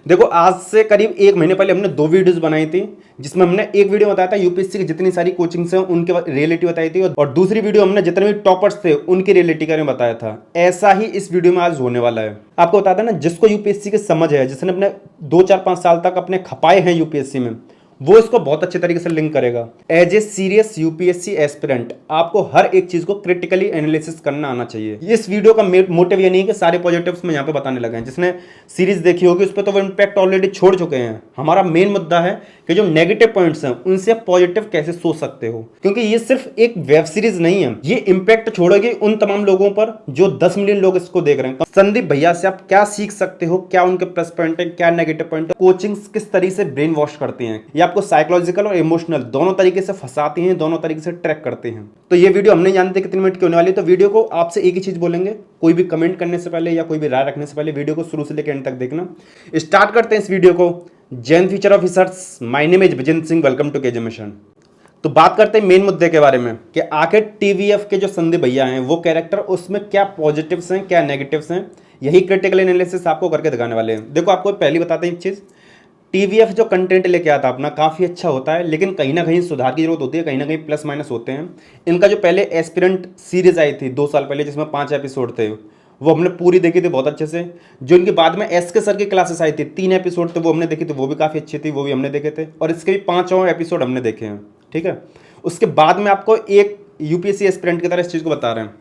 देखो आज से करीब 1 महीने पहले हमने 2 वीडियोस बनाई थी, जिसमें हमने एक वीडियो बताया था यूपीएससी की जितनी सारी कोचिंग्स हैं उनके रियलिटी बताई थी, और दूसरी वीडियो हमने जितने भी टॉपर्स थे उनकी रियलिटी का बताया था। ऐसा ही इस वीडियो में आज होने वाला है। आपको बताया था ना, जिसको यूपीएससी की समझ है, जिसने अपने 2 4 5 साल तक अपने खपाए हैं यूपीएससी में, वो इसको बहुत अच्छे तरीके से लिंक करेगा। As a serious UPSC aspirant आपको हर एक चीज को क्रिटिकली एनालिसिस करना आना चाहिए। इस वीडियो का मोटिव ये नहीं है कि सारे पॉजिटिव्स में यहाँ पे बताने लगे हैं। जिसने सीरीज देखी होगी उस पर तो वो इम्पैक्ट ऑलरेडी छोड़ चुके हैं। हमारा मेन मुद्दा है कि जो नेगेटिव पॉइंट्स हैं उनसे आप पॉजिटिव कैसे सोच सकते हो, क्योंकि ये सिर्फ एक वेब सीरीज नहीं है, ये इम्पैक्ट छोड़ेगी उन तमाम लोगों पर जो 10 मिलियन लोग इसको देख रहे हैं। संदीप भैया से आप क्या सीख सकते हो, क्या उनके प्लस पॉइंट है, क्या नेगेटिव पॉइंट है, कोचिंग्स किस तरीके से ब्रेन वॉश करती हैं, ये आपको साइकोलॉजिकल और इमोशनल दोनों तरीके से फंसाती हैं, दोनों तरीके से ट्रैक करते हैं। तो ये वीडियो हम नहीं जानते कितने मिनट की होने वाली है, तो वीडियो को आपसे एक ही चीज बोलेंगे, कोई भी कमेंट करने से पहले या कोई भी राय रखने से पहले वीडियो को शुरू से लेकर एंड तक देखना। स्टार्ट करते हैं इस वीडियो को। जैन future officers, my name is Vijendra Singh, welcome to KJ mission. तो बात करते हैं मेन मुद्दे के बारे में कि आखिर टीवीएफ के जो संदीप भैया हैं वो कैरेक्टर, उसमें क्या पॉजिटिव्स हैं क्या नेगेटिव्स हैं, यही क्रिटिकल एनालिसिस आपको करके दिखाने वाले हैं। देखो आपको पहले बताते हैं एक चीज, टीवीएफ जो कंटेंट लेके आता अपना काफ़ी अच्छा होता है, लेकिन कहीं ना कहीं सुधार की जरूरत होती है, कहीं ना कहीं प्लस माइनस होते हैं। इनका जो पहले एस्पिरेंट सीरीज आई थी 2 साल पहले, जिसमें 5 एपिसोड थे, वो हमने पूरी देखी थी बहुत अच्छे से। जो इनके बाद में एस के सर की क्लासेस आई थी, 3 एपिसोड थे, वो हमने देखी थी, वो भी काफ़ी अच्छी थी, वो भी हमने देखे थे, और इसके भी 5 और एपिसोड हमने देखे हैं। ठीक है, उसके बाद में आपको एक यूपीएससी एस्पिरेंट की तरह इस चीज़ को बता रहे हैं।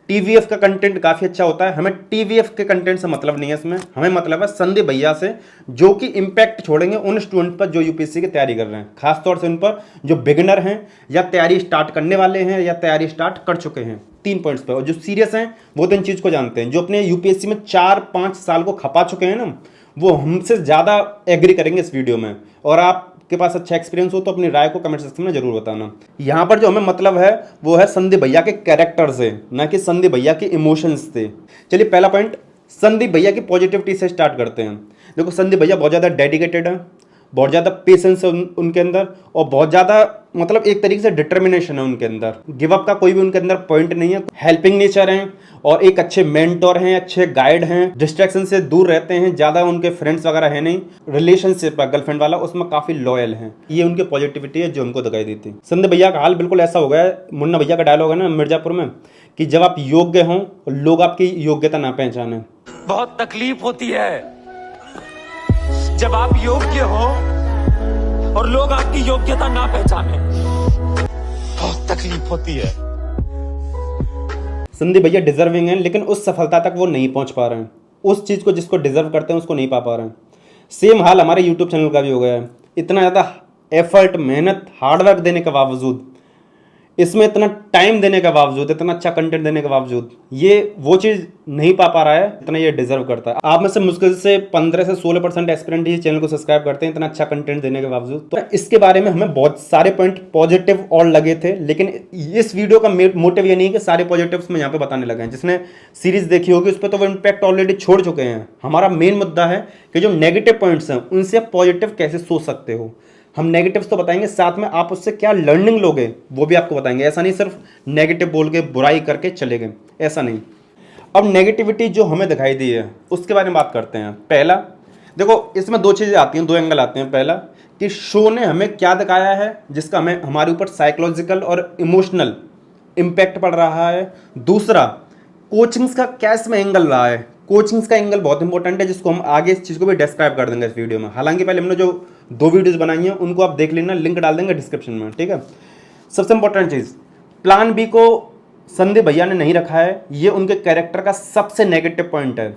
टीवीएफ का कंटेंट काफ़ी अच्छा होता है, हमें टीवीएफ के कंटेंट से मतलब नहीं है इसमें, हमें मतलब है संदीप भैया से, जो कि इम्पैक्ट छोड़ेंगे उन स्टूडेंट पर जो यूपीएससी की तैयारी कर रहे हैं, खासतौर से उन पर जो बिगिनर हैं या तैयारी स्टार्ट करने वाले हैं या तैयारी स्टार्ट कर चुके हैं। 3 पॉइंट्स पर। और जो सीरियस हैं वो तो इन चीज़ को जानते हैं, जो अपने यूपीएससी में 4 5 साल को खपा चुके हैं ना, वो हमसे ज़्यादा एग्री करेंगे इस वीडियो में। और आप के पास अच्छा एक्सपीरियंस हो तो अपनी राय को कमेंट सेक्शन में जरूर बताना। यहाँ पर जो हमें मतलब है वो है संदीप भैया के कैरेक्टर से, ना कि संदीप भैया के इमोशंस से। चलिए पहला पॉइंट संदीप भैया की पॉजिटिविटी से स्टार्ट करते हैं। देखो संदीप भैया बहुत ज़्यादा डेडिकेटेड है, बहुत ज़्यादा पेशेंस है उनके अंदर, और बहुत ज़्यादा मतलब एक तरीके से डिटर्मिनेशन है उनके अंदर। गिव अप का कोई भी उनके अंदर पॉइंट नहीं है। हेल्पिंग नेचर हैं और एक अच्छे मेंटोर हैं, अच्छे गाइड हैं, डिस्ट्रैक्शन से दूर रहते हैं, ज़्यादा उनके फ्रेंड्स वगैरह है नहीं, रिलेशनशिप है गर्लफ्रेंड वाला उसमें काफ़ी लॉयल हैं। ये उनकी पॉजिटिविटी है जो उनको दिखाई देती है। संदीप भैया का हाल बिल्कुल ऐसा हो गया है, मुन्ना भैया का डायलॉग है ना मिर्जापुर में, कि जब आप योग्य हों लोग आपकी योग्यता ना पहचाने। बहुत तकलीफ होती है जब आप योग्य हो और लोग आपकी योग्यता ना पहचाने, बहुत तकलीफ होती है। संदीप भैया डिजर्विंग हैं, लेकिन उस सफलता तक वो नहीं पहुंच पा रहे हैं। उस चीज़ को जिसको डिजर्व करते हैं उसको नहीं पा रहे हैं। सेम हाल हमारे यूट्यूब चैनल का भी हो गया है। इतना ज़्यादा एफर्ट, मेहनत, हार्डवर्क देने के बावजूद, इसमें इतना टाइम देने के बावजूद, इतना अच्छा कंटेंट देने के बावजूद, ये वो चीज़ नहीं पा रहा है इतना ये डिजर्व करता है। आप में से मुश्किल से 15 से 16% एस्पिरेंट ही चैनल को सब्सक्राइब करते हैं इतना अच्छा कंटेंट देने के बावजूद। तो इसके बारे में हमें बहुत सारे पॉइंट पॉजिटिव और लगे थे, लेकिन इस वीडियो का मोटिव ये नहीं है कि सारे पॉजिटिव्स में यहाँ पे बताने लगे हैं। जिसने सीरीज देखी होगी उस पर तो वो इम्पैक्ट ऑलरेडी छोड़ चुके हैं। हमारा मेन मुद्दा है कि जो नेगेटिव पॉइंट्स हैं उनसे आप पॉजिटिव कैसे सोच सकते हो। हम नेगेटिव्स तो बताएंगे, साथ में आप उससे क्या लर्निंग लोगे वो भी आपको बताएंगे। ऐसा नहीं सिर्फ नेगेटिव बोल के बुराई करके चले गए, ऐसा नहीं। अब नेगेटिविटी जो हमें दिखाई दी है उसके बारे में बात करते हैं। पहला देखो, इसमें 2 चीज़ें आती हैं, 2 एंगल आते हैं। पहला कि शो ने हमें क्या दिखाया है जिसका हमें हमारे ऊपर साइकोलॉजिकल और इमोशनल इम्पैक्ट पड़ रहा है। दूसरा, कोचिंग्स का क्या इसमें एंगल रहा है। कोचिंग्स का एंगल बहुत इंपॉर्टेंट है, जिसको हम आगे इस चीज़ को भी डिस्क्राइब कर देंगे इस वीडियो में। हालांकि पहले हमने जो 2 वीडियोस बनाई हैं उनको आप देख लेना, लिंक डाल देंगे डिस्क्रिप्शन में। ठीक है, सबसे इंपॉर्टेंट चीज़, प्लान बी को संदीप भैया ने नहीं रखा है, ये उनके कैरेक्टर का सबसे नेगेटिव पॉइंट है।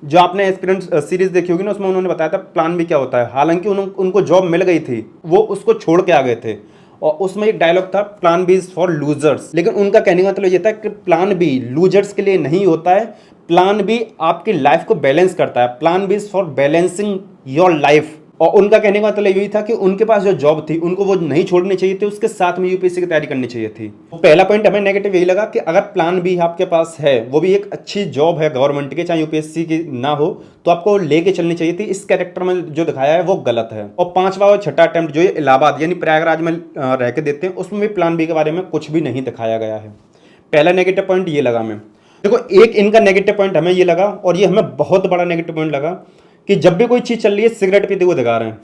जो आपने एक्सपीरियंस सीरीज देखी होगी ना, उसमें उन्होंने बताया था प्लान बी क्या होता है। हालांकि उनको जॉब मिल गई थी, वो उसको छोड़ के आ गए थे, और उसमें एक डायलॉग था plan B is for losers. लेकिन उनका कहने का मतलब ये था कि प्लान बी लूजर्स के लिए नहीं होता है, प्लान बी आपकी लाइफ को बैलेंस करता है। Plan B is for balancing your life. और उनका कहने का मतलब यही था कि उनके पास जो जॉब थी उनको वो नहीं छोड़नी चाहिए थी, उसके साथ में यूपीएससी की तैयारी करनी चाहिए थी। तो पहला पॉइंट हमें नेगेटिव यही लगा कि अगर प्लान बी आपके पास है, वो भी एक अच्छी जॉब है गवर्नमेंट की, चाहे यूपीएससी की ना हो, तो आपको लेके चलनी चाहिए थी। इस कैरेक्टर में जो दिखाया है वो गलत है। और 5वां और 6ठा अटेम्प्ट जो ये इलाहाबाद यानी प्रयागराज में रह के देते हैं, उसमें भी प्लान बी के बारे में कुछ भी नहीं दिखाया गया है। पहला नेगेटिव पॉइंट ये लगा हमें। देखो, एक इनका नेगेटिव पॉइंट हमें ये लगा, और ये हमें बहुत बड़ा नेगेटिव पॉइंट लगा, कि जब भी कोई चीज़ चल रही है सिगरेट पीते हुए दिखा रहे हैं।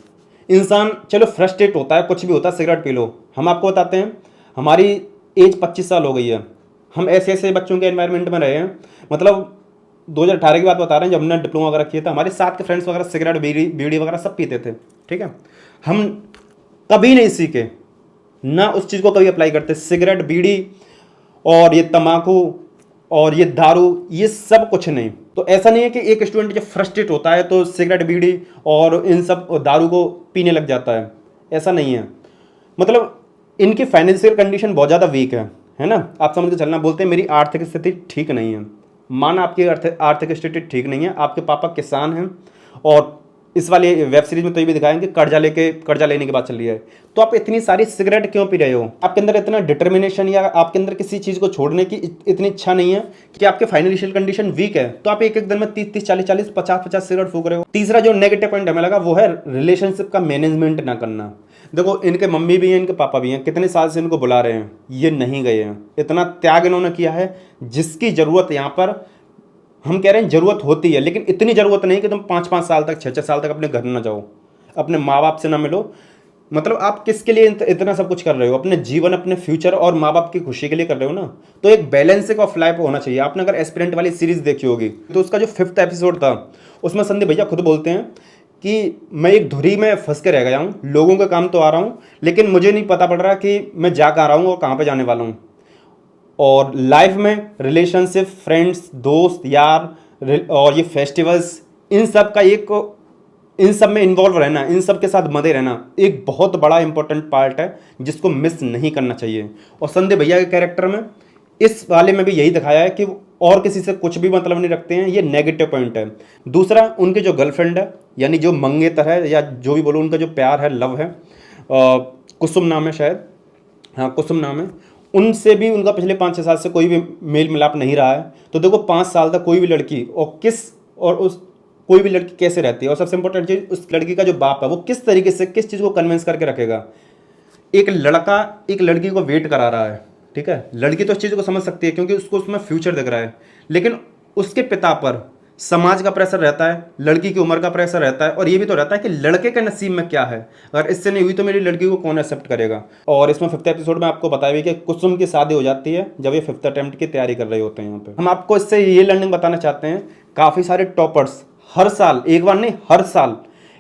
इंसान चलो फ्रस्ट्रेट होता है, कुछ भी होता है, सिगरेट पी लो। हम आपको बताते हैं, हमारी एज 25 साल हो गई है, हम ऐसे ऐसे बच्चों के एनवायरनमेंट में रहे हैं। मतलब 2018 की बात बता रहे हैं, जब हमने डिप्लोमा वगैरह किया था, हमारे साथ के फ्रेंड्स वगैरह सिगरेट बीड़ी बीड़ी वगैरह सब पीते थे, ठीक है। हम कभी नहीं सीखे, ना उस चीज़ को कभी अप्लाई करते। सिगरेट बीड़ी और ये तम्बाकू और ये दारू, ये सब कुछ नहीं। तो ऐसा नहीं है कि एक स्टूडेंट जब फ्रस्ट्रेट होता है तो सिगरेट बीड़ी और इन सब दारू को पीने लग जाता है, ऐसा नहीं है। मतलब इनकी फाइनेंशियल कंडीशन बहुत ज़्यादा वीक है ना। आप समझ के चलना। बोलते हैं मेरी आर्थिक स्थिति ठीक नहीं है। माना आपकी आर्थिक स्थिति ठीक नहीं है, आपके पापा किसान हैं, और इस वाले वेब सीरीज में तो ये भी दिखाएंगे कर्जा लेने की बात चल रही है, तो आप इतनी सारी सिगरेट क्यों पी रहे हो? आपके अंदर इतना डिटर्मिनेशन या आपके अंदर किसी चीज़ को छोड़ने की इतनी इच्छा नहीं है कि आपके फाइनेंशियल कंडीशन वीक है, तो आप एक एक दिन में 30-30, 40-40, 50-50 सिगरेट फूक रहे हो। तीसरा जो नेगेटिव पॉइंट हमें लगा वो है रिलेशनशिप का मैनेजमेंट ना करना। देखो, इनके मम्मी भी हैं, इनके पापा भी हैं, कितने साल से इनको बुला रहे हैं, ये नहीं गए हैं। इतना त्याग इन्होंने किया है जिसकी ज़रूरत यहाँ पर हम कह रहे हैं ज़रूरत होती है, लेकिन इतनी ज़रूरत नहीं कि तुम 5-5 साल तक, 6-6 साल तक अपने घर ना जाओ, अपने माँ बाप से ना मिलो। मतलब आप किसके लिए इतना सब कुछ कर रहे हो? अपने जीवन, अपने फ्यूचर और माँ बाप की खुशी के लिए कर रहे हो ना। तो एक बैलेंसिंग ऑफ लाइफ होना चाहिए। आपने अगर एस्पिरेंट वाली सीरीज देखी होगी तो उसका जो 5th एपिसोड था, उसमें संदीप भैया खुद बोलते हैं कि मैं एक धुरी में फंस के रह गया हूँ, लोगों के काम तो आ रहा हूँ, लेकिन मुझे नहीं पता पड़ रहा कि मैं जा कहाँ रहा हूँ और कहाँ पर जाने वाला हूँ। और लाइफ में रिलेशनशिप, फ्रेंड्स, दोस्त, यार और ये फेस्टिवल्स, इन सब में इन्वॉल्व रहना, इन सब के साथ मजे रहना एक बहुत बड़ा इंपॉर्टेंट पार्ट है जिसको मिस नहीं करना चाहिए। और संदीप भैया के कैरेक्टर में इस वाले में भी यही दिखाया है कि और किसी से कुछ भी मतलब नहीं रखते हैं, ये नेगेटिव पॉइंट है। दूसरा, उनके जो गर्लफ्रेंड है, यानी जो मंगेतर है या जो भी बोलो, उनका जो प्यार है, लव है, कुसुम नाम है शायद, हाँ कुसुम नाम है, उनसे भी उनका पिछले 5-6 साल से कोई भी मेल मिलाप नहीं रहा है। तो देखो 5 साल तक कोई भी लड़की कोई भी लड़की कैसे रहती है, और सबसे इंपॉर्टेंट चीज़, उस लड़की का जो बाप है वो किस तरीके से किस चीज़ को कन्विंस करके रखेगा। एक लड़का एक लड़की को वेट करा रहा है, ठीक है, लड़की तो इस चीज़ को समझ सकती है क्योंकि उसको उसमें फ्यूचर दिख रहा है, लेकिन उसके पिता पर समाज का प्रेशर रहता है, लड़की की उम्र का प्रेशर रहता है, और ये भी तो रहता है कि लड़के के नसीब में क्या है, अगर इससे नहीं हुई तो मेरी लड़की को कौन एक्सेप्ट करेगा। और इसमें 5th एपिसोड में आपको बताया भी कि कुसुम की शादी हो जाती है जब ये 5th अटेम्प्ट की तैयारी कर रहे होते हैं। यहाँ पे हम आपको इससे ये लर्निंग बताना चाहते हैं, काफ़ी सारे टॉपर्स हर साल, एक बार नहीं हर साल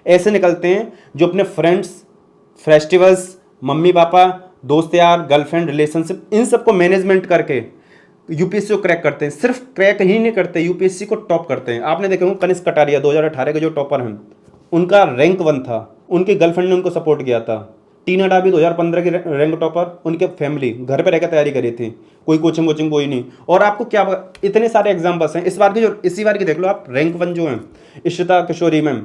ऐसे निकलते हैं जो अपने फ्रेंड्स, फेस्टिवल्स, मम्मी पापा, दोस्त यार, गर्लफ्रेंड, रिलेशनशिप, इन सबको मैनेजमेंट करके यूपीएससी को क्रैक करते हैं। सिर्फ क्रैक ही नहीं करते, यूपीएससी को टॉप करते हैं। आपने देखा होगा कनिष्क कटारिया 2018 के जो टॉपर हैं, उनका रैंक 1 था, उनकी गर्लफ्रेंड ने उनको सपोर्ट किया था। टीना डाबी 2015 की रैंक टॉपर, उनके फैमिली घर पे रहकर तैयारी करी थी, कोई कोचिंग कोई नहीं। और आपको क्या, इतने सारे एग्जाम्पल्स हैं। इसी बार की देख लो आप, रैंक 1 जो हैं इशिता किशोरी मैम,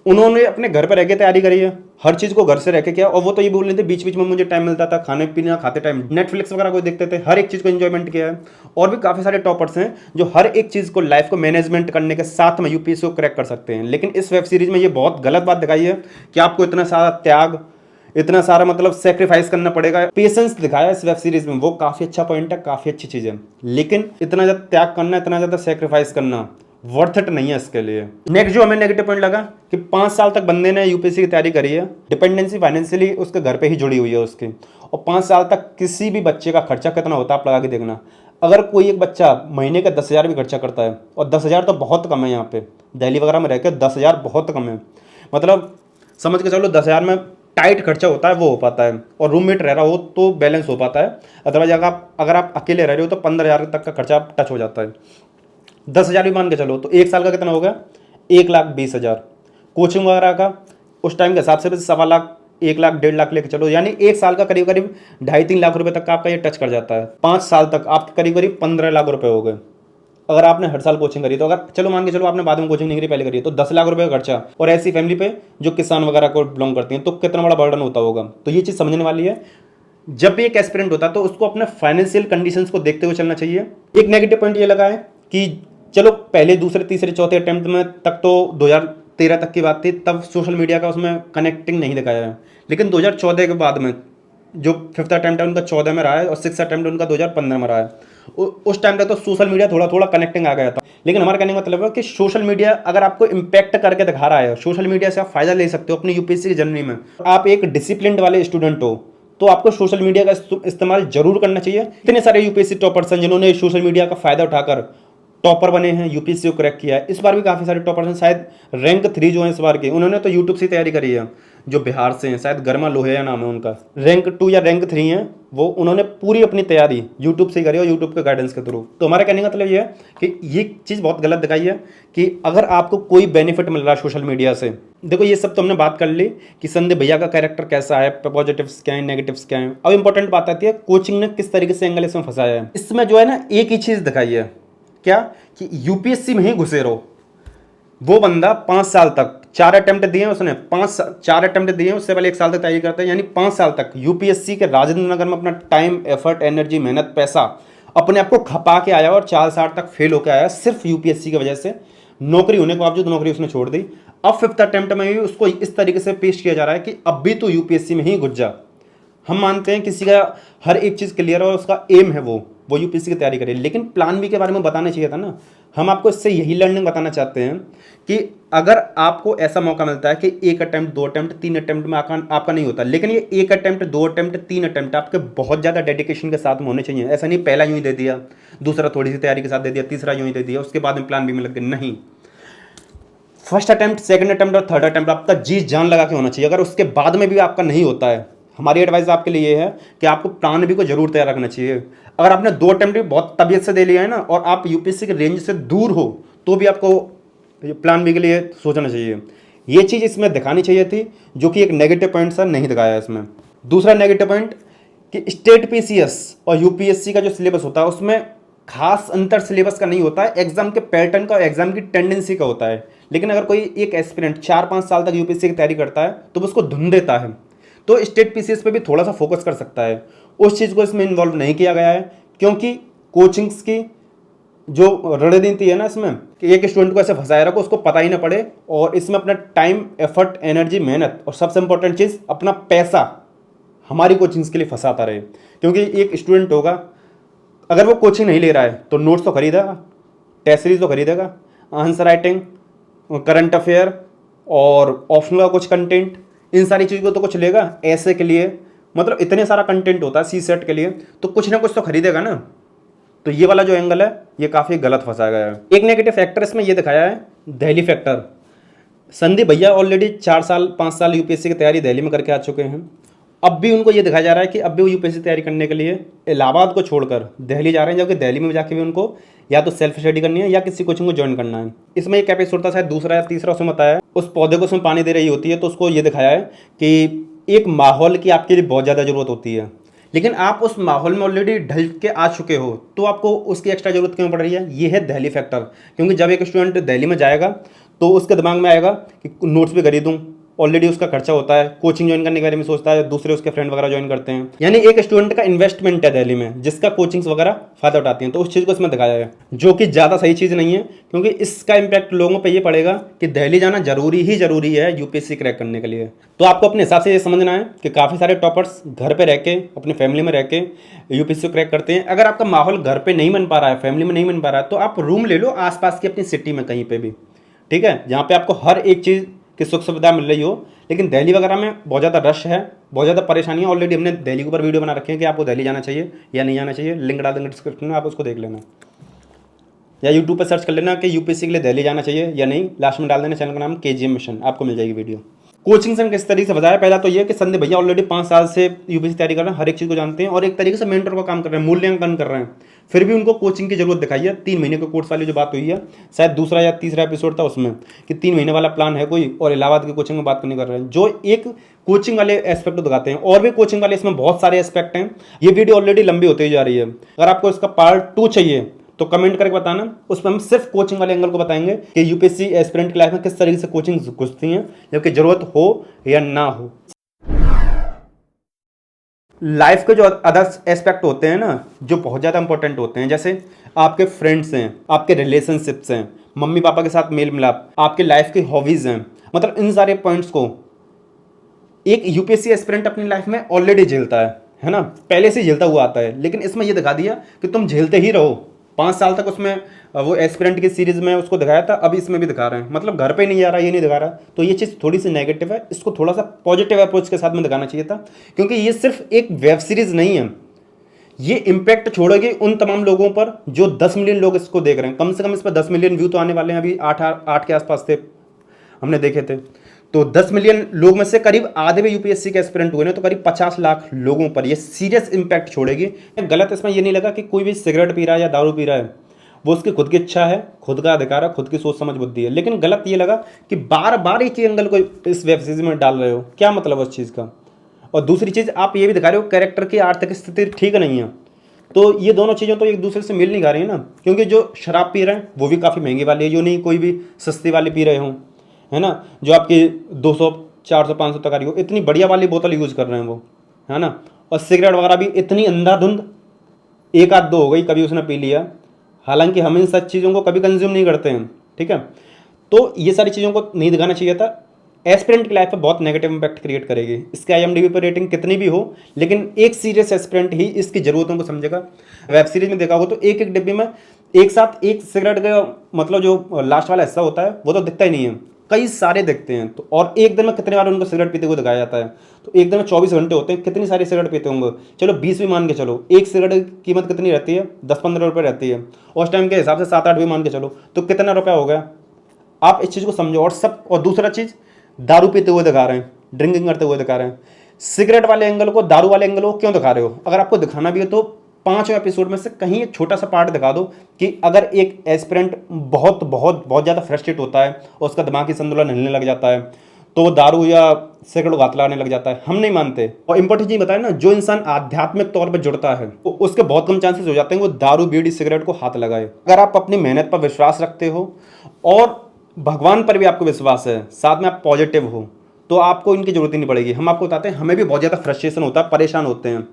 उन्होंने अपने घर पर रह के तैयारी करी है, हर चीज़ को घर से रह के किया। और वो तो ये बोल रहे थे बीच बीच में मुझे टाइम मिलता था, खाने पीने खाते टाइम नेटफ्लिक्स वगैरह को देखते थे, हर एक चीज़ को एंजॉयमेंट किया है। और भी काफ़ी सारे टॉपर्स हैं जो हर एक चीज़ को, लाइफ को मैनेजमेंट करने के साथ में यूपीएससी को क्रैक कर सकते हैं। लेकिन इस वेब सीरीज में ये बहुत गलत बात दिखाई है कि आपको इतना सारा त्याग, इतना सारा मतलब सेक्रीफाइस करना पड़ेगा। पेशेंस दिखाया इस वेब सीरीज में, वो काफ़ी अच्छा पॉइंट है, काफ़ी अच्छी चीज़ है, लेकिन इतना ज़्यादा त्याग करना, इतना ज़्यादा सेक्रीफाइस करना वर्थ इट नहीं है इसके लिए। नेक्स्ट जो हमें नेगेटिव पॉइंट लगा कि 5 साल तक बंदे ने यूपीएससी की तैयारी करी है, डिपेंडेंसी फाइनेंशियली उसके घर पे ही जुड़ी हुई है उसकी, और 5 साल तक किसी भी बच्चे का खर्चा कितना होता है आप लगा के देखना। अगर कोई एक बच्चा महीने का 10,000 भी खर्चा करता है, और 10,000 तो बहुत कम है, यहाँ पे दिल्ली वगैरह में रहकर 10,000 बहुत कम है, मतलब समझ के चलो 10,000 में टाइट खर्चा होता है वो हो पाता है, और रूममेट रह रहा हो तो बैलेंस हो पाता है। अदरवाइज अगर आप अकेले रह रहे हो तो 15,000 तक का खर्चा टच हो जाता है। 10,000 भी मान के चलो तो 1 साल का कितना हो गया, 1,20,000। कोचिंग वगैरह का उस टाइम के हिसाब से 1.25 लाख, 1 लाख, 1.5 लाख लेके चलो, यानी 1 साल का करीब करीब 2.5-3 लाख रुपए तक का आपका ये टच कर जाता है। 5 साल तक आपके करीब करीब 15 लाख रुपए हो गए अगर आपने हर साल कोचिंग करी। तो अगर चलो मान के चलो आपने बाद में कोचिंग नहीं करी, पहले करी, तो 10 लाख रुपए का खर्चा, और ऐसी फैमिली पे जो किसान वगैरह को बिलोंग करती हैं तो कितना बड़ा बर्डन होता होगा। तो ये चीज़ समझने वाली है। जब भी एक एस्पिरेंट होता है तो उसको अपने फाइनेंशियल कंडीशंस को देखते हुए चलना चाहिए। एक नेगेटिव पॉइंट ये लगा है कि चलो पहले, दूसरे, तीसरे, चौथे अटेम्प्ट में तक तो 2013 तक की बात थी, तब सोशल मीडिया का उसमें कनेक्टिंग नहीं दिखाया है। लेकिन 2014 के बाद में जो 5th अटेम्प्ट है उनका 14 में रहा है, और 6th अटेम्प्ट उनका 2015 में रहा है। उस टाइम तक तो सोशल मीडिया थोड़ा थोड़ा कनेक्टिंग आ गया था। लेकिन हमारा कहने का मतलब है कि सोशल मीडिया अगर आपको इम्पैक्ट करके दिखा रहा है, सोशल मीडिया से आप फायदा ले सकते हो अपनी यूपीएससी की जर्नी में। आप एक डिसिप्लिन वाले स्टूडेंट हो तो आपको सोशल मीडिया का इस्तेमाल जरूर करना चाहिए। इतने सारे यूपीएससी टॉपर्स हैं जिन्होंने सोशल मीडिया का फायदा उठाकर टॉपर बने हैं, यूपीएससी को क्रैक किया है। इस बार भी काफ़ी सारे टॉपर्स हैं, शायद रैंक 3 जो है इस बार के, उन्होंने तो यूट्यूब से तैयारी करी है, जो बिहार से हैं, शायद गर्मा लोहिया नाम है उनका। रैंक 2 या रैंक 3 है वो, उन्होंने पूरी अपनी तैयारी यूट्यूब से करी और यूट्यूब के गाइडेंस के थ्रू। तो हमारा कहने का मतलब ये है कि ये चीज़ बहुत गलत दिखाई है कि अगर आपको कोई बेनिफिट मिल रहा है सोशल मीडिया से, देखो ये सब तो हमने बात कर ली कि संदीप भैया का कैरेक्टर कैसा है, पॉजिटिव्स क्या है, नेगेटिव्स क्या है। अब इंपॉर्टेंट बात आती है कोचिंग ने किस तरीके से एंगल इसमें फंसाया है। इसमें जो है ना एक ही चीज़ दिखाई है, क्या कि यूपीएससी में ही घुसे रहो। वो बंदा 5 साल तक 4 अटेम्प्ट दिए उसने, 4 अटेम्प्ट दिए, उससे पहले 1 साल तक तैयारी करता है, यानी 5 साल तक यूपीएससी के राजेंद्र नगर में अपना टाइम, एफर्ट, एनर्जी, मेहनत, पैसा अपने आप को खपा के आया और 4 साल तक फेल होकर आया सिर्फ यूपीएससी की वजह से। नौकरी होने के बावजूद नौकरी उसने छोड़ दी। अब 5th अटेम्प्ट में भी उसको इस तरीके से पेश किया जा रहा है कि अब भी तो यूपीएससी में ही घुस जा। हम मानते हैं किसी का हर एक चीज़ क्लियर है और उसका एम है वो यूपीएससी की तैयारी करे, लेकिन प्लान बी के बारे में बताना चाहिए था ना। हम आपको इससे यही लर्निंग बताना चाहते हैं कि अगर आपको ऐसा मौका मिलता है कि 1 अटेम्प्ट, 2 अटेम्प्ट, 3 अटेम्प्ट में आपका नहीं होता, लेकिन ये 1 अटेम्प्ट, 2 अटेम्प्ट, 3 अटेम्प्ट आपके बहुत ज़्यादा डेडिकेशन के साथ में होने चाहिए। ऐसा नहीं पहला यूँ ही दे दिया, दूसरा थोड़ी सी तैयारी के साथ दे दिया, तीसरा यूँ ही दे दिया, उसके बाद में प्लान बी में लग गए। नहीं, फर्स्ट अटेम्प्ट, सेकंड अटेम्प्ट और थर्ड अटेम्प्ट आपका जी जान लगा के होना चाहिए। अगर उसके बाद में भी आपका नहीं होता है, हमारी एडवाइस आपके लिए ये है कि आपको प्लान बी को जरूर तैयार रखना चाहिए। अगर आपने 2 अटेम्प्ट भी बहुत तबीयत से दे लिया है ना और आप यूपीएससी के रेंज से दूर हो, तो भी आपको प्लान बी के लिए सोचना चाहिए। ये चीज़ इसमें दिखानी चाहिए थी, जो कि एक नेगेटिव पॉइंट सा नहीं दिखाया है इसमें। दूसरा नेगेटिव पॉइंट कि स्टेट पीसीएस और यूपीएससी का जो सिलेबस होता है उसमें खास अंतर सिलेबस का नहीं होता है, एग्जाम के पैटर्न का और एग्जाम की टेंडेंसी का होता है। लेकिन अगर कोई एक एस्पिरेंट 4-5 साल तक यूपीएससी की तैयारी करता है तो वो उसको धुन देता है, तो स्टेट पीसीएस पे भी थोड़ा सा फोकस कर सकता है। उस चीज़ को इसमें इन्वॉल्व नहीं किया गया है, क्योंकि कोचिंग्स की जो रणनीति है ना इसमें कि एक स्टूडेंट को ऐसे फंसाया रखो उसको पता ही ना पड़े, और इसमें अपना टाइम, एफर्ट, एनर्जी, मेहनत और सबसे इंपॉर्टेंट चीज़ अपना पैसा हमारी कोचिंग्स के लिए फंसाता रहे। क्योंकि एक स्टूडेंट होगा, अगर वो कोचिंग नहीं ले रहा है तो नोट्स तो खरीदेगा, टेस्ट सीरीज तो खरीदेगा, आंसर राइटिंग, करंट अफेयर और ऑप्शनल का कुछ कंटेंट, इन सारी चीज़ों को तो कुछ लेगा। ऐसे के लिए मतलब इतने सारा कंटेंट होता है सी सेट के लिए, तो कुछ ना कुछ तो खरीदेगा ना। तो ये वाला जो एंगल है ये काफ़ी गलत फंसाया गया है। एक नेगेटिव फैक्टर इसमें ये दिखाया है दिल्ली फैक्टर। संदीप भैया ऑलरेडी 4 साल 5 साल यूपीएससी की तैयारी दिल्ली में करके आ चुके हैं। अब भी उनको ये दिखाया जा रहा है कि अब भी वो यूपीएससी तैयारी करने के लिए इलाहाबाद को छोड़कर दिल्ली जा रहे हैं, जबकि दिल्ली में जाके भी उनको या तो सेल्फ स्टडी करनी है या किसी कोचिंग को ज्वाइन करना है। इसमें एक एपिसोड था शायद दूसरा या तीसरा, उसमें बताया उस पौधे को उसमें पानी दे रही होती है, तो उसको ये दिखाया है कि एक माहौल की आपके लिए बहुत ज़्यादा ज़रूरत होती है, लेकिन आप उस माहौल में ऑलरेडी ढल के आ चुके हो, तो आपको उसकी एक्स्ट्रा जरूरत क्यों पड़ रही है। ये है दिल्ली फैक्टर। क्योंकि जब एक स्टूडेंट दिल्ली में जाएगा तो उसके दिमाग में आएगा कि नोट्स भी खरीदूँ, ऑलरेडी उसका खर्चा होता है, कोचिंग ज्वाइन करने के बारे में सोचता है, दूसरे उसके फ्रेंड वगैरह ज्वाइन करते हैं, यानी एक स्टूडेंट का इन्वेस्टमेंट है दिल्ली में, जिसका कोचिंग्स वगैरह फायदा उठाती हैं। तो उस चीज़ को इसमें दिखाया है, जो कि ज़्यादा सही चीज़ नहीं है, क्योंकि इसका इम्पैक्ट लोगों पे ये पड़ेगा कि दिल्ली जाना जरूरी है यूपीएससी क्रैक करने के लिए। तो आपको अपने हिसाब से ये समझना है कि काफ़ी सारे टॉपर्स घर पर रह के, अपनी फैमिली में रह के यूपीएससी क्रैक करते हैं। अगर आपका माहौल घर पर नहीं बन पा रहा है, फैमिली में नहीं बन पा रहा है, तो आप रूम ले लो आसपास की अपनी सिटी में कहीं पर भी, ठीक है, जहाँ पे आपको हर एक चीज़ की सुख सुविधा मिल रही हो। लेकिन दिल्ली वगैरह में बहुत ज़्यादा रश है, बहुत ज़्यादा परेशानियाँ। ऑलरेडी हमने दिल्ली के ऊपर वीडियो बना रखे हैं कि आपको दिल्ली जाना चाहिए या नहीं जाना चाहिए, लिंक डाल देंगे डिस्क्रिप्शन में, आप उसको देख लेना, या यूट्यूब पर सर्च कर लेना कि यूपीएससी के लिए दिल्ली जाना चाहिए या नहीं, लास्ट में डाल देना चैनल का नाम केजीएम मिशन, आपको मिल जाएगी वीडियो। कोचिंग से किस तरीके से बताया, पहला तो ये कि संदीप भैया ऑलरेडी 5 साल से यूपीएससी तैयारी कर रहे हैं, हर एक चीज़ को जानते हैं और एक तरीके से मेंटर का काम कर रहे हैं, मूल्यांकन कर रहे हैं, फिर भी उनको कोचिंग की जरूरत दिखाई है। 3 महीने के कोर्स वाली जो बात हुई है, शायद दूसरा या तीसरा एपिसोड था उसमें, कि 3 महीने वाला प्लान है कोई, और इलाहाबाद की कोचिंग में बात नहीं कर रहे हैं, जो एक कोचिंग वाले एस्पेक्ट को दिखाते हैं। और भी कोचिंग वाले इसमें बहुत सारे एस्पेक्ट हैं। ये वीडियो ऑलरेडी लंबी होती जा रही है, अगर आपको इसका पार्ट 2 चाहिए तो कमेंट करके बताना, उसमें हम सिर्फ कोचिंग वाले एंगल को बताएंगे कि यूपीएससी एस्पिरेंट की लाइफ में किस तरीके से कोचिंग घुसती हैं, जबकि जरूरत हो या ना हो। लाइफ के जो अदर एस्पेक्ट होते हैं ना, जो बहुत ज़्यादा इंपॉर्टेंट होते हैं, जैसे आपके फ्रेंड्स हैं, आपके रिलेशनशिप्स हैं, मम्मी पापा के साथ मेल मिलाप, आपके लाइफ की हॉबीज़ हैं, मतलब इन सारे पॉइंट्स को एक यूपीएससी एस्पिरेंट अपनी लाइफ में ऑलरेडी झेलता है ना, पहले से झेलता हुआ आता है। लेकिन इसमें ये दिखा दिया कि तुम झेलते ही रहो। 5 साल तक उसमें वो एस्पिरेंट की सीरीज में उसको दिखाया था, अभी इसमें भी दिखा रहे हैं, मतलब घर पे नहीं जा रहा, ये नहीं दिखा रहा। तो ये चीज़ थोड़ी सी नेगेटिव है, इसको थोड़ा सा पॉजिटिव अप्रोच के साथ में दिखाना चाहिए था, क्योंकि ये सिर्फ एक वेब सीरीज नहीं है, ये इम्पैक्ट छोड़ेगी उन तमाम लोगों पर जो 10 मिलियन लोग इसको देख रहे हैं। कम से कम इस पर 10 मिलियन व्यू तो आने वाले हैं, अभी 8 के आसपास थे, हमने देखे थे। तो 10 मिलियन लोग में से करीब आधे भी यूपीएससी के एस्पिरेंट हुए ना, तो करीब 50 लाख लोगों पर ये सीरियस इंपैक्ट छोड़ेगी। गलत इसमें ये नहीं लगा कि कोई भी सिगरेट पी रहा है या दारू पी रहा है, वो उसकी खुद की इच्छा है, खुद का अधिकार है, खुद की सोच समझ बुद्धि है। लेकिन गलत ये लगा कि बार बार एक ही एंगल को इस वेब सीरीज में डाल रहे हो, क्या मतलब है उस चीज़ का। और दूसरी चीज़ आप ये भी दिखा रहे हो कैरेक्टर की आर्थिक स्थिति ठीक नहीं है, तो ये दोनों चीज़ें तो एक दूसरे से मिल नहीं खा रही है ना, क्योंकि जो शराब पी रहे हैं वो भी काफ़ी महंगी वाली है, जो नहीं कोई भी सस्ती वाली पी रहे हों, है ना, जो आपकी 200 400 500 तक आ रही हो, इतनी बढ़िया वाली बोतल यूज़ कर रहे हैं वो, है ना। और सिगरेट वगैरह भी इतनी अंधाधुंध, एक आध दो हो गई, कभी उसने पी लिया, हालांकि हम इन सब चीज़ों को कभी कंज्यूम नहीं करते हैं, ठीक है। तो ये सारी चीज़ों को नहीं दिखाना चाहिए था। एस्पिरेंट की लाइफ पर बहुत नेगेटिव इंपैक्ट क्रिएट करेगी। इसके IMDb पर रेटिंग कितनी भी हो, लेकिन एक सीरियस एस्पिरेंट ही इसकी ज़रूरतों को समझेगा। वेब सीरीज में देखा हो तो एक एक डिब्बे में एक साथ एक सिगरेट का मतलब जो लास्ट वाला हिस्सा होता है वो तो दिखता ही नहीं है, कई सारे दिखते हैं। तो और एक दिन में कितने बार उनको सिगरेट पीते हुए दिखाया जाता है, तो एक दिन में 24 घंटे होते हैं, कितनी सारी सिगरेट पीते होंगे, चलो 20 भी मान के चलो, एक सिगरेट की कीमत कितनी रहती है, 10-15 रुपये रहती है, उस टाइम के हिसाब से 7-8 भी मान के चलो, तो कितना रुपया हो गया। आप इस चीज़ को समझो। और दूसरा चीज़, दारू पीते हुए दिखा रहे हैं, ड्रिंकिंग करते हुए दिखा रहे हैं, सिगरेट वाले एंगल को दारू वाले एंगल को क्यों दिखा रहे हो। अगर आपको दिखाना भी है तो 5 एपिसोड में से कहीं एक छोटा सा पार्ट दिखा दो कि अगर एक एस्पिरेंट बहुत बहुत बहुत ज़्यादा फ्रस्ट्रेट होता है और उसका दिमागी संतुलन हिलने लग जाता है, तो वो दारू या सिगरेट को हाथ लगाने लग जाता है। हम नहीं मानते। और इंपॉर्टेंट चीज़ बताया ना, जो इंसान आध्यात्मिक तौर पर जुड़ता है तो उसके बहुत कम चांसेस हो जाते हैं वो दारू बीड़ी सिगरेट को हाथ लगाए। अगर आप अपनी मेहनत पर विश्वास रखते हो और भगवान पर भी आपको विश्वास है, साथ में आप पॉजिटिव हो, तो आपको इनकी जरूरत ही नहीं पड़ेगी। हम आपको बताते हैं, हमें भी बहुत ज़्यादा फ्रस्ट्रेशन होता है, परेशान होते हैं,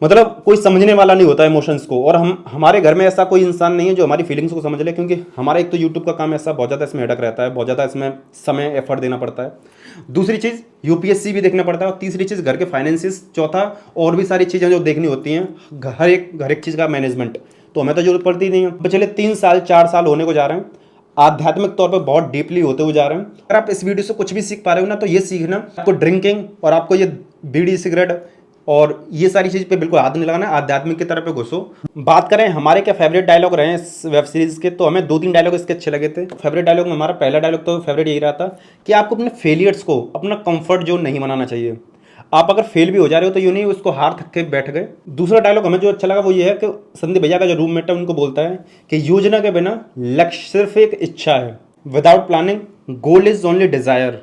मतलब कोई समझने वाला नहीं होता इमोशंस को। और हमारे घर में ऐसा कोई इंसान नहीं है जो हमारी फीलिंग्स को समझ ले, क्योंकि हमारा एक तो यूट्यूब का काम ऐसा बहुत ज़्यादा इसमें हेडक रहता है, बहुत ज़्यादा इसमें समय एफर्ट देना पड़ता है। दूसरी चीज़ यूपीएससी भी देखना पड़ता है, और तीसरी चीज़ घर के फाइनेंसिस, चौथा और भी सारी चीज़ें जो देखनी होती हैं, हर एक चीज़ का मैनेजमेंट, तो हमें तो जरूरत पड़ती नहीं है। पिछले 3 साल 4 साल होने को जा रहे हैं, आध्यात्मिक तौर पर बहुत डीपली होते हुए जा रहे हैं। अगर आप इस वीडियो से कुछ भी सीख पा रहे हो ना, तो ये सीखना आपको ड्रिंकिंग और आपको ये बीड़ी सिगरेट और ये सारी चीज़ पे बिल्कुल हाथ नहीं लगाना, आध्यात्मिक की तरफ पे घुसो। बात करें हमारे क्या फेवरेट डायलॉग रहे हैं इस वेब सीरीज़ के, तो हमें 2-3 डायलॉग इसके अच्छे लगे थे। फेवरेट डायलॉग में हमारा पहला डायलॉग तो फेवरेट यही रहा था कि आपको अपने फेलियर्स को अपना कंफर्ट जोन नहीं बनाना चाहिए। आप अगर फेल भी हो जा रहे हो तो यूँ नहीं उसको हार थक के बैठ गए। दूसरा डायलॉग हमें जो अच्छा लगा वो ये है कि संदीप भैया का जो रूममेट है उनको बोलता है कि योजना के बिना लक्ष्य सिर्फ एक इच्छा है, without planning goal is only desire.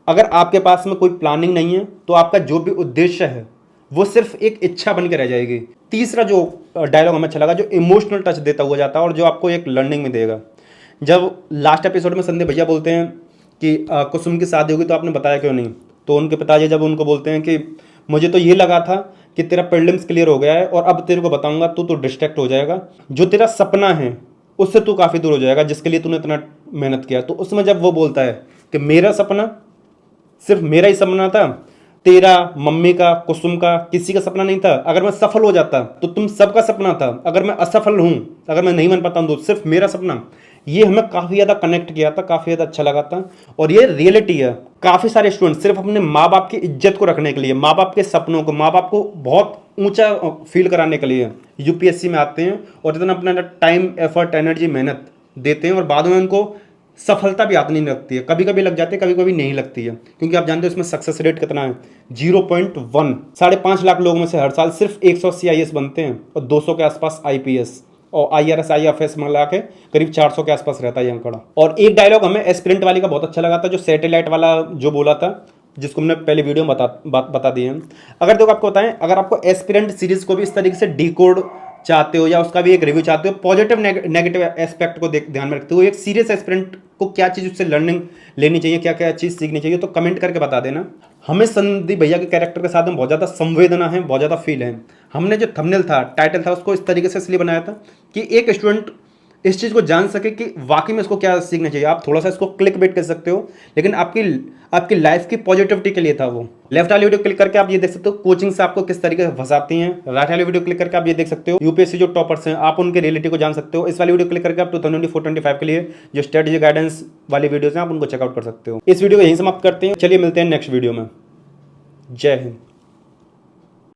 अगर आपके पास में कोई प्लानिंग नहीं है तो आपका जो भी उद्देश्य है वो सिर्फ एक इच्छा बन के रह जाएगी। तीसरा जो डायलॉग हमें अच्छा लगा, जो इमोशनल टच देता हुआ जाता है और जो आपको एक लर्निंग में देगा, जब लास्ट एपिसोड में संदीप भैया बोलते हैं कि कुसुम की शादी होगी तो आपने बताया क्यों नहीं, तो उनके पिताजी जब उनको बोलते हैं कि मुझे तो ये लगा था कि तेरा प्रीलिम्स क्लियर हो गया है और अब तेरे को बताऊंगा तो डिस्ट्रैक्ट हो जाएगा, जो तेरा सपना है उससे तू काफ़ी दूर हो जाएगा जिसके लिए तूने इतना मेहनत किया। तो उसमें जब वो बोलता है कि मेरा सपना सिर्फ मेरा ही सपना था, तेरा, मम्मी का, कुसुम का, किसी का सपना नहीं था। अगर मैं सफल हो जाता तो तुम सबका सपना था, अगर मैं असफल हूँ, अगर मैं नहीं बन पाता हूँ तो सिर्फ मेरा सपना। ये हमें काफ़ी ज़्यादा कनेक्ट किया था, काफ़ी ज़्यादा अच्छा लगा था। और ये रियलिटी है। काफ़ी सारे स्टूडेंट सिर्फ अपने माँ बाप की इज्जत को रखने के लिए, माँ बाप के सपनों को, माँ बाप को बहुत ऊंचा फील कराने के लिए यूपीएससी में आते हैं और इतना अपना टाइम, एफर्ट, एनर्जी, मेहनत देते हैं और बाद में उनको सफलता भी हाथ नहीं लगती है। कभी कभी लग जाती है, कभी कभी नहीं लगती है, क्योंकि आप जानते हो इसमें सक्सेस रेट कितना है, 0.1। 5.5 लाख लोगों में से हर साल सिर्फ 180 IAS बनते हैं और 200 के आसपास IPS और IRS IFS मिला के करीब 400 के आसपास रहता है ये आंकड़ा। और एक डायलॉग हमें एस्पिरेंट वाली का बहुत अच्छा लगा था, जो सैटेलाइट वाला जो बोला था, जिसको हमने पहले वीडियो में बता दिए हैं। अगर देखो आपको बताएं, अगर आपको एस्पिरेंट सीरीज को भी इस तरीके से डिकोड चाहते हो या उसका भी एक रिव्यू चाहते हो, पॉजिटिव नेगेटिव एस्पेक्ट को ध्यान में रखते हो, एक सीरियस एस्पिरेंट को क्या चीज़ उससे लर्निंग लेनी चाहिए, क्या क्या चीज़ सीखनी चाहिए, तो कमेंट करके बता देना। हमें संदीप भैया के कैरेक्टर के साथ में बहुत ज़्यादा संवेदना है, बहुत ज़्यादा फील है। हमने जो थंबनेल था, टाइटल था, उसको इस तरीके से इसलिए बनाया था कि एक स्टूडेंट इस चीज़ को जान सके कि वाकई में इसको क्या सीखना चाहिए। आप थोड़ा सा इसको क्लिक बेट कर सकते हो, लेकिन आपकी लाइफ की पॉजिटिविटी के लिए था वो। लेफ्ट वाली वीडियो क्लिक करके आप ये देख सकते हो कोचिंग से आपको किस तरीके से फंसाती हैं। राइट वाली वीडियो क्लिक करके आप ये देख सकते हो यूपीएससी जो टॉपर्स हैं आप उनके रियलिटी को जान सकते हो। इस वाली वीडियो क्लिक करके आप 2024-25 के लिए जो स्ट्रेटेजी गाइडेंस वाली वीडियोस हैं आप उनको चेकआउट कर सकते हो। इस वीडियो को यहीं समाप्त करते हैं। चलिए मिलते हैं नेक्स्ट वीडियो में। जय हिंद।